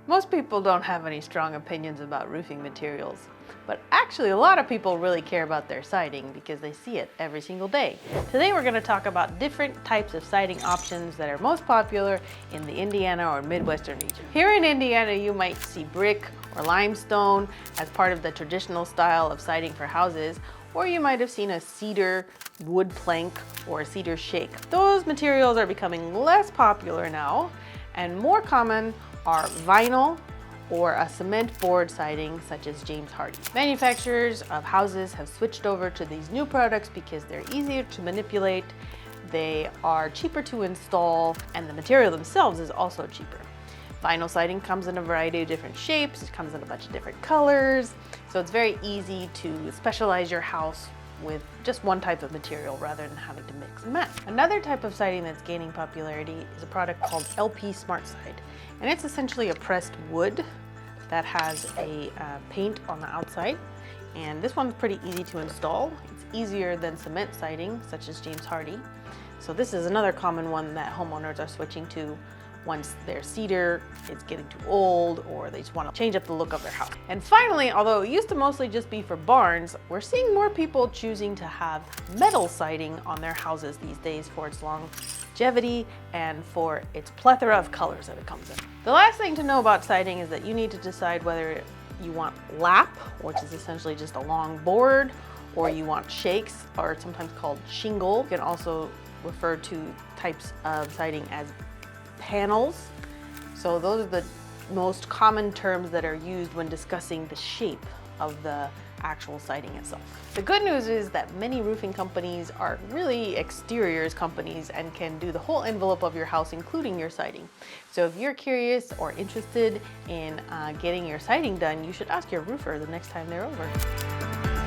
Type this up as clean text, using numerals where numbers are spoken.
Most people don't have any strong opinions about roofing materials, but actually a lot of people really care about their siding because they see it every single day. Today we're going to talk about different types of siding options that are most popular in the Indiana or Midwestern region. Here in Indiana, you might see brick or limestone as part of the traditional style of siding for houses, or you might have seen a cedar wood plank or a cedar shake. Those materials are becoming less popular now, and more common are vinyl or a cement board siding such as James Hardie. Manufacturers of houses have switched over to these new products because they're easier to manipulate, they are cheaper to install, and the material themselves is also cheaper. Vinyl siding comes in a variety of different shapes, it comes in a bunch of different colors, so it's very easy to specialize your house with just one type of material rather than having to mix and match. Another type of siding that's gaining popularity is a product called LP Smart Side. And it's essentially a pressed wood that has a paint on the outside. And this one's pretty easy to install. It's easier than cement siding, such as James Hardie. So this is another common one that homeowners are switching to once their cedar is getting too old or they just want to change up the look of their house. And finally, although it used to mostly just be for barns, we're seeing more people choosing to have metal siding on their houses these days for its longevity and for its plethora of colors that it comes in. The last thing to know about siding is that you need to decide whether you want lap, which is essentially just a long board, or you want shakes, or sometimes called shingle. You can also refer to types of siding as panels. So those are the most common terms that are used when discussing the shape of the actual siding itself. The good news is that many roofing companies are really exteriors companies and can do the whole envelope of your house, including your siding. So if you're curious or interested in getting your siding done, you should ask your roofer the next time they're over.